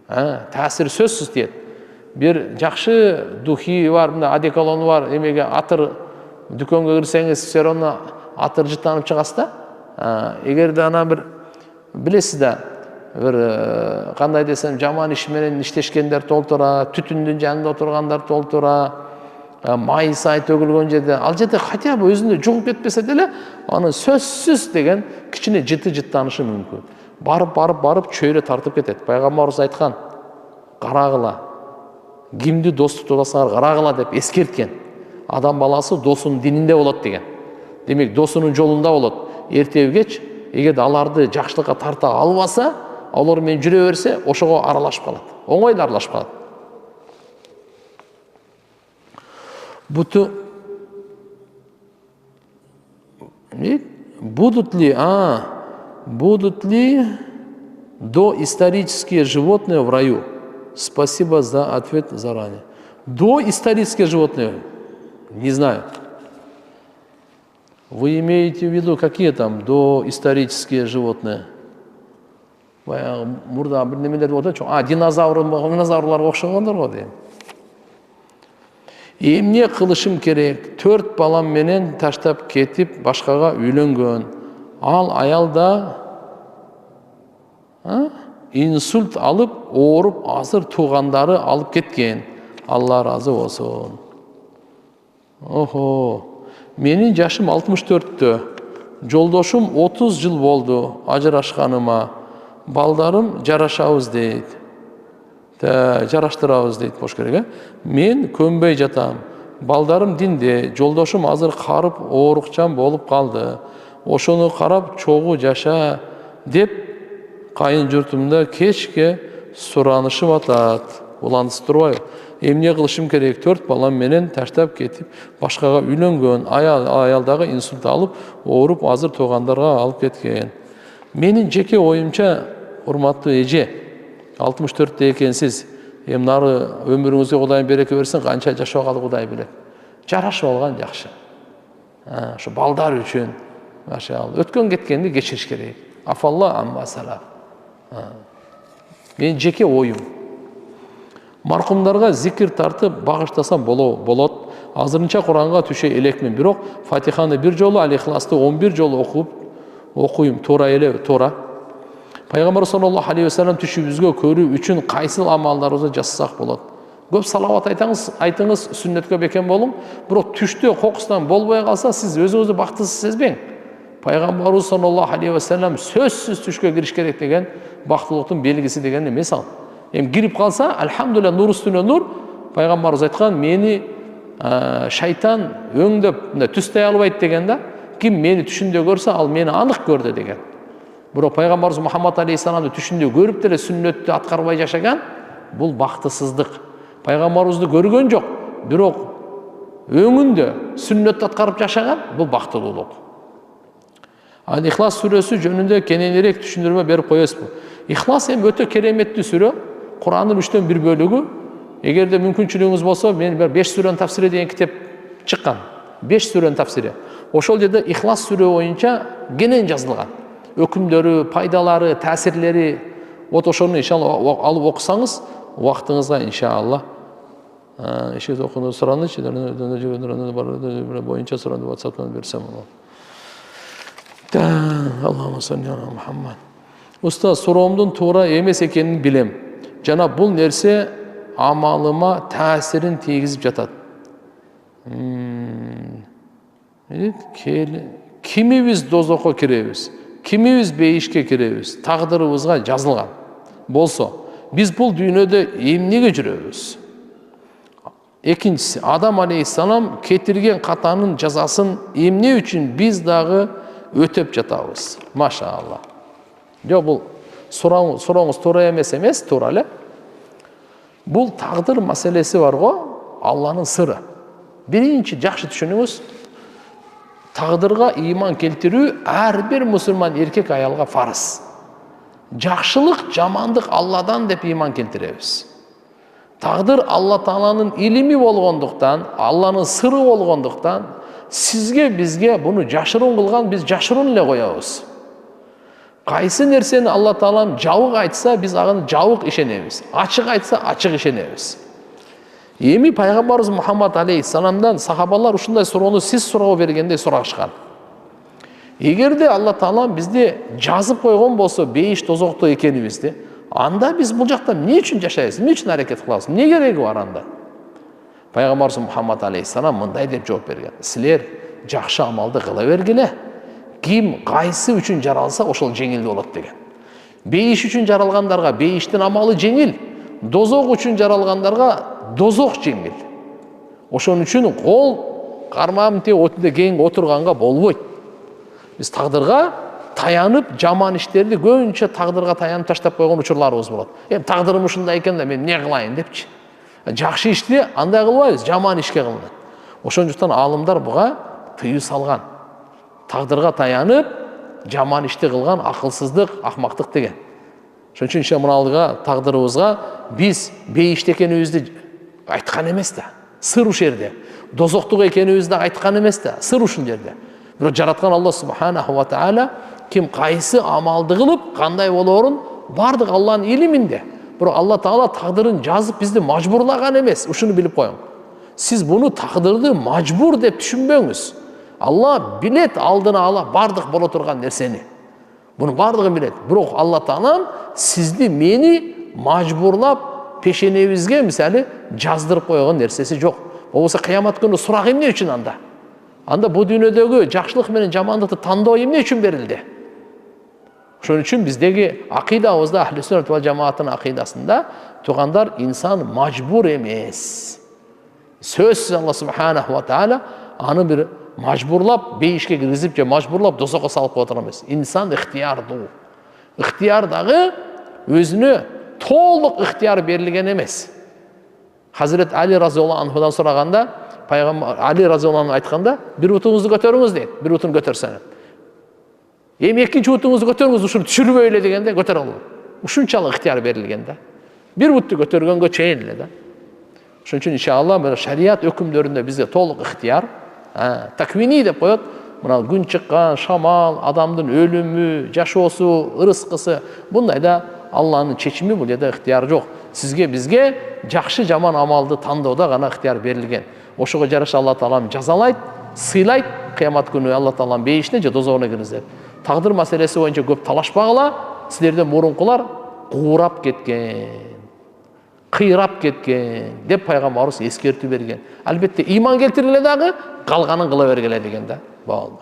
Таасир сөзсүз тиет. Бир жакшы духи бар, мына одеколону бар, эмеге атыр дүкөнгө кирсеңиз, все равно атыр жыттанып чыгасыз да. Эгерде ана бир билесиз да, бир кандай десем, жаман иш менен иштешкендер толтура, түтүндүн жанында отургандар толтура, май сай төгүлгөн жерде, ал жерде хотя бы өзүндө жугуп кетпесе деле, аны сөзсүз деген кичине жыттанышы мүмкүн. Барып чөйрө тартып кетет. Пайгамбарыбыз айткан, карагыла, кимди дос тутасаңар карагыла деп эскерткен. Адам баласы досунун дининде болот деген. Демек, досунун жолунда болот. Эртеби кеч, эгерде аларды жакшылыкка тарта албаса, алар менен жүрө берсе, ошого аралашып калат. Оңойла аралашып калат. Будут ли доисторические животные в раю? Спасибо за ответ заранее. Доисторические животные? Не знаю. Вы имеете в виду, какие там доисторические животные? Мурда бир немелер болот, динозаврларга окшогондор го дейм. Эмне кылышым керек? 4 балам менен таштап кетип, башкага үйлөнгөн. Ал аялда инсульт алып, ооруп, азыр туугандары алып кеткен. Алла разы болсун. Менин жашым 64-тө. Жолдошум 30 жыл болду ажырашканыма. Балдарым жарашабыз дейт. Жараштырабыз дейт бош керек. Мен көнбөй жатам. Балдарым динде, жолдошум азыр карып оорукчан болуп калды. Ошону карап чогуу жаша деп кайын журтумда кечке суранышып атат. Уланысы турбайбы? Эмне кылышым керек? 4 балам менен таштап кетип, башкага үйлөнгөн. Аялдагы инсульт алып, ооруп, азыр туугандарга алып кеткен. Менин жеке оюмча, урматтуу эже, 64-те экенсиз. Нары өмүрүңүзгө Кудайым береке берсин, канча жашаганды Кудай билет. Жарашып алган жакшы. Ошо балдар үчүн өткөн кеткенди кечириш керек. Афалла амма салам. Менин жеке оюм. Маркумдарга зикир тартып багыштасам болот. Азырынча Куранга түшө элекмин, бирок Фатиханы 1 жолу, Ал-Ихласты 11 жолу окуйм, туура эле, туура. Пайгамбар саллаллаху алейхи вассалам түшүбүзгө көрүү үчүн кайсыл амалдарыбызды жасасак болот? Көп салават айтыңыз, сүннөткө бекем болуң. Бирок түштө кокустан болбой калса, сиз өзүңүздү бактысыз сезбең. Пайгамбарыбыз саллаллаху алейхи вассалам сөзсүз түшкө кириш керек деген бактылыктын белгиси деген эмес ал. Эми кирип калса, алхамдулилля, нур үстүнө нур. Пайгамбарыбыз айткан, мени шайтан өңдөп түстөй албайт деген да. Ким мени түшүндө көрсө, ал мени анык көрдү деген. Бирок пайгамбарыбыз Мухаммад алейхиссаламды түшүндө көрүп деле сүннөттү аткарбай жашаган, бул бактысыздык. Пайгамбарыбызды көргөн жок, бирок өңүндө сүннөттү аткарып жашаган, бул бактылуулук. Ихлас сүрөсү жөнүндө кененирээк түшүндүрмө берип коесузбу? Ихлас эми өтө кереметтүү сүрө, Курандын 3төн 1 бөлүгү. Эгерде мүмкүнчүлүгүңүз болсо, мен 5 сүрөнү тафсир деген китеп чыккан. 5 сүрөнүн тафсири. Ошол жерде Ихлас сүрө боюнча кенен жазылган. Өкүмдөрү, пайдалары, таасирлери. Вот ошону иншалла алып окусаңыз, убактыңызга иншалла иши окууну суранычы боюнча суранды WhatsApp'тан берсем болот. Аллахумма салли аля Мухаммад. Устаз, суроомдун туура эмес экенин билем. Жана бул нерсе амалыма таасирин тийгизип жатат. Кимибиз дозокко киребиз, кимибиз бейишке киребиз, тагдырыбызга жазылган болсо, биз бул дүйнөдө эмнеге жүрөбүз? Экинчиси, Адам алейхиссалам кетирген катанын жазасын эмне үчүн биз дагы өтөп жатабыз? Машаалла. Жок, бул сурооңуз туура эмес, туура эле. Бул тагдыр маселеси бар го, Алланын сыры. Биринчи жакшы түшүнүңүз, тагдырга ыйман келтирүү ар бир мусулман эркек аялга фарыз. Жакшылык, жамандык Алладан деп ыйман келтиребиз. Тагдыр Алла Тааланын илими болгондуктан, Алланын сыры болгондуктан, сизге бизге буну жашыруун кылган, биз жашыруун эле коебуз. Кайсы нерсени Алла Таалам жабык айтса, биз аны жабык ишенебиз. Ачык айтса, ачык ишенебиз. Эми пайгамбарыбыз Мухаммад алейхиссаламдан сахабалар ушундай суроону сиз суроо бергендей сурашкан. Эгерде Алла Таалам бизди жазып койгон болсо, бейиш тозокто экенибизди, анда биз бул жакта эмне үчүн жашайбыз? Эмне үчүн аракет кылабыз? Эмне кереги бар анда? Пайгамбарыбыз Мухаммад алейхиссалам мындай деп жооп берген. Силер жакшы амалды кыла бергиле. Ким кайсы үчүн жаралса, ошол жеңил болот деген. Бейиш үчүн жаралгандарга бейиштин амалы жеңил, дозок үчүн жаралгандарга дозок жеңил. Ошон үчүн кол кармамын отунда кең отурганга болбойт. Биз тагдырга таянып, жаман иштерди көбүнчө тагдырга таянып таштап койгон учурларыбыз болот. Тагдырым ушундай экен да мен эмне кылайын депчи. Жакшы ишти андай кылбайбыз, жаман ишке кылынат. Ошондуктан аалымдар буга тыюу салган. Тагдырга таянып, жаман ишти кылган акылсыздык, акмактык деген. Ошон үчүн мыналыга тагдырыбызга биз бейиште экенибизди айткан эмес да. Сыр ушул жерде. Дозоктук экенибизди айткан эмес да. Сыр ушул жерде. Бирок жараткан Алла субханаху ва таала ким кайсы амалды кылып, кандай болоорун бардык Алланын илиминде. Бирок Алла Таала тагдырын жазып бизди мажбурлаган эмес. Ушуну билип коюң. Сиз буну тагдырды мажбур деп түшүнбөңүз. Алла билет алдына ала бардык боло турган нерсени. Буну бардыгын билет. Бирок Алла Таалам сизди мени мажбурлап пешенебизге мисалы жаздырып койгон нерсеси жок. Болбосо кыямат күнү сурак эмне үчүн анда? Анда бу дүйнөдөгү жакшылык менен жамандыкты тандоо эмне үчүн берилди? Ошон үчүн биздеги акыйдабызда Ахли Сүннат ва Жамааттын акыйдасында тугандар инсан мажбур эмес. Сөзсүз Алла субханаху ва таала аны бир мажбурлап бейишке киргизип же мажбурлап дозокко салып коюп эмес. Инсан ыктыярдуу. Ыктыяр дагы өзүнө толук ыктыяр берилген эмес. Хазирет Али разияллаху анхудан сураганда, пайгамбар Али разияллаху анху айтканда, бир бутуңузду көтөрүңүз дейт. Бир бутун көтөрсөң. Эми экинчи бутуңузду көтөрүңүз, ушуну түшүрбөй эле дегенде көтөрө алуу. Ушунчалык ыктыяр берилген да. Бир бутту көтөргөнгө чейин эле да. Ошон үчүн иншалла мына шарият өкүмдөрүндө бизге толук ыктыяр, таквини деп коет. Мына күн чыккан, шамал, адамдын өлүмү, жашоосу, ырыскысы, бундайда Алланын чечими, бул жерде ыктыяр жок. Сизге бизге жакшы жаман амалды тандоодо гана ыктыяр берилген. Ошого жараша Алла Таалам жазалайт, сыйлайт, кыямат күнү Алла Таалам бейишине же дозогуна киргизет. Тагдыр маселеси боюнча көп талашпагыла, силерден мурункулар куурап кеткен, кыйрап кеткен деп пайгамбарыбыз эскертүү берген. Албетте ыйман келтиргиле дагы, калганын кыла бергиле деген да. Болду.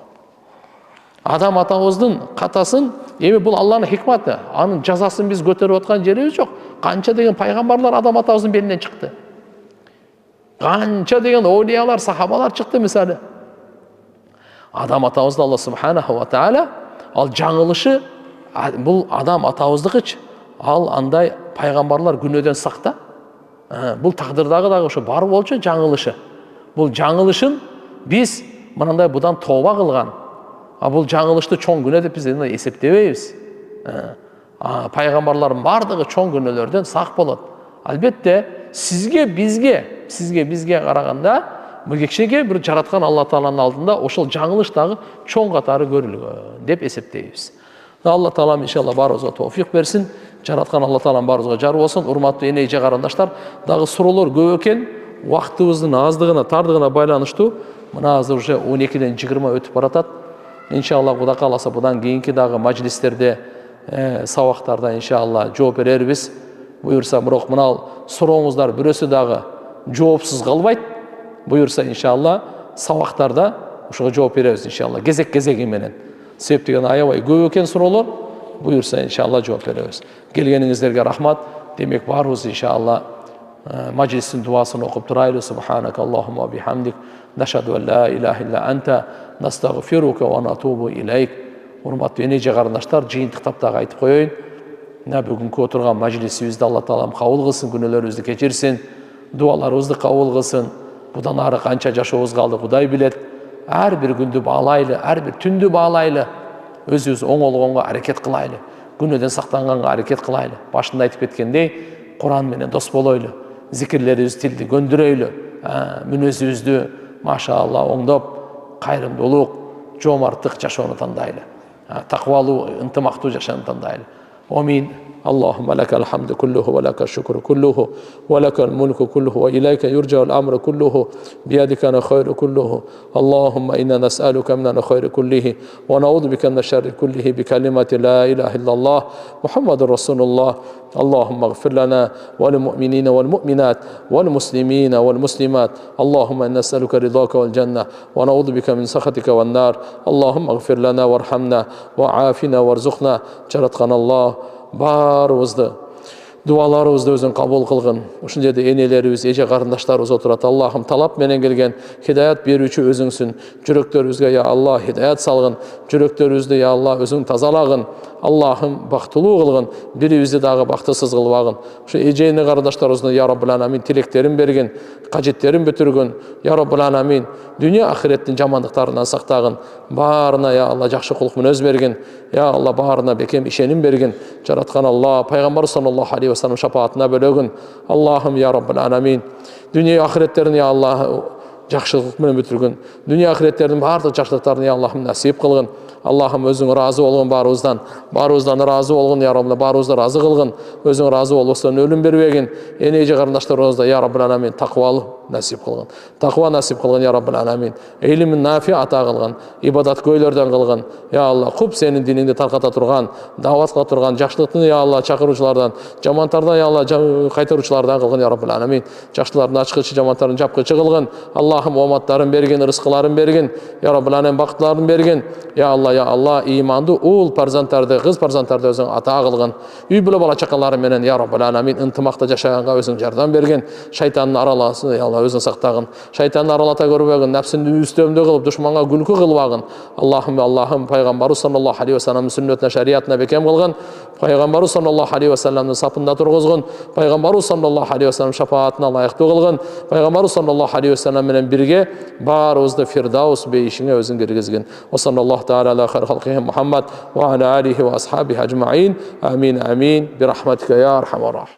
Адам атабыздын катасын, эми бул Алланын хикматы, анын жазасын биз көтөрүп аткан жерибиз жок. Канча деген пайгамбарлар Адам атабыздын белинен чыкты. Канча деген оолиялар, сахабалар чыкты мисалы. Адам атабызды Алла субханаху ва таала ал жаңылышы, бул Адам атабыздыкычы, ал андай пайгамбарлар күнөөдөн сакта. Бул тагдырдагы дагы ошо бар болчу жаңылышы. Бул жаңылышын биз мынандай будан тооба кылган. Бул жаңылышты чоң күнөө деп биз эсептебейбиз. Пайгамбарлардын бардыгы чоң күнөөлөрдөн сак болот. Албетте сизге бизге караганда кечеге бир жараткан Алла Тааланын алдында ошол жаңылыш дагы чоң катары көрүлгөн деп эсептейбиз. Алла Таалам иншалла баарыбызга тоофик берсин. Жараткан Алла Таалам баарыбызга жар болсун. Урматтуу эне эже карандаштар, дагы суроолор көп экен. Убактыбыздын аздыгына, тардыгына байланыштуу мына азыр уже 12ден 20 өтүп баратат. Иншалла Кудай кааласа будан кийинки дагы мажлистерде, сабактарда иншалла жооп берербиз. Буюрса, бирок мына сурооңуздар бирөөсү дагы жоопсуз калбайт. Буюрса иншалла сабактарда ошого жооп беребиз иншалла кезек-кезеги менен. Себеп деген аябай көп экен суроолор. Буюрса иншалла жооп беребиз. Келгениңиздерге рахмат. Демек баарыбыз иншалла majlisin duasını okup duraylı. Subhanaka Allahumma bihamdik. Neşhedü en la ilahe illa ente. Nestağfiruke ve natubu ileyk. Hurmatlı enece kardeşler, жыйынтыктап дагы айтып коеюн. Мына бүгүнкү отурган мажлисибизди Алла Таалам кабыл кылсын, күнөөлөрүбүздү кечирсин, дуаларыбызды кабыл кылсын. Будан ары канча жашообуз калды Кудай билет. Ар бир күндү баалайлы, ар бир түндү баалайлы. Өзүбүз оңолгонго аракет кылайлы. Күнөөдөн сактанганга аракет кылайлы. Башында айтып кеткендей, Куран менен дос болойлу. Зикирлерибиз тилди көндүрөйлү. Мүнөзүбүздү машаалла оңдоп, кайрымдуулук, жоомарттык жашоону тандайлы. Таквалуу, ынтымактуу жашоону тандайлы. Амин. اللهم لك الحمد كله ولك الشكر كله ولك الملك كله وإليك يرجع الأمر كله بيدك الخير كله اللهم إنا نسألك من الخير كله ونعوذ بك من الشر كله بكلمة لا إله إلا الله محمد رسول الله اللهم اغفر لنا وللمؤمنين والمؤمنات والمسلمين والمسلمات اللهم إنا نسألك رضاك والجنة ونعوذ بك من سخطك والنار اللهم اغفر لنا وارحمنا وعافنا وارزقنا жараткан الله баарыбызды, дуаларыбызды өзүң кабыл кылгын. Ушул жерде энелерибиз, эже карындаштарыбыз отурат. Аллахым талап менен келген хидаят берүүчү өзүңсүн. Жүрөктөрүбүзгө я Алла хидаят салгын. Жүрөктөрүбүздү я Алла өзүң тазалагын. Аллахым бактылуу кылгын. Бирибизди дагы бактысыз кылбагын. Ушу эже эне карындаштарыбыздын я Раббул Аламин тилектерин берген, кажеттерин бүтүргөн. Я Раббул Аламин дүйнө ахиреттин жамандыктарынан сактагын. Баарына я Алла жакшы кулк мүнөз берген. Я Алла баарына бекем ишеним берген. Жараткан Алла пайгамбар саллаллаху алейхи ва саллям шафаатына бөлөгүн. Аллахым я Раббул Аламин дүйнө ахиреттерин я Алла жакшылык менен бүтүргөн. Дүйнө ахиреттердин баардык жакшылыктарын я Аллахым насип кылгын. Аллахым өзүң разы болгон баарыбыздан разы болгон я Раббул, баарыбызды разы кылгын. Өзүң разы болбосоң өлүм бербегин. Эне эже карындаштарыбызда я Раббул Аламин таквалуу насип кылгын. Таква насип кылгын я Раббул Аламин. Илимин нафи ата кылгын, ибадат көйлөрдөн кылгын. Я Алла, куп сенин диниңди тарката турган, дават кыла турган, жакшылыктын я Алла чакыруучулардан, жамантардан я Алла кайтаруучулардан кылгын я Раббул Аламин. Жакшылардын ачкычы, жамантардын жапкычы кылгын. Аллахым оматтарын берген, рызкыларын берген, я Раббул Аламин бактыларын берген. Я Алла, иманды ул парзанттарды, кыз парзанттарды өзүң ата кылгын. Үй бүлө бала чакалары менен я Раббул Аламин ынтымакта жашаганга өзүң жардам берген. Шайтандын араласын я Алла өзүң сактагын. Шайтанды аралата көрбөгүн, нәпсинди үстөмдө кылып, душманга күлкү кылбагын. Аллахым пайгамбарыбыз саллаллаху алейхи ва салламдын сүннөтүнө, шариятына бекем кылгын. Пайгамбарыбыз саллаллаху алейхи ва салламдын сапында тургузгун. Пайгамбарыбыз саллаллаху алейхи ва саллам шафаатына лайыктуу кылгын. Пайгамбарыбыз саллаллаху алейхи ва саллам менен бирге баарыбызды фирдаус бейишиңе өзүң киргизгин. Ва саллаллаху тааля аля хайр халқихи Мухаммад ва аля алихи ва асхабихи ажмаин. Амин амин. Бирахматика я архамар рахим.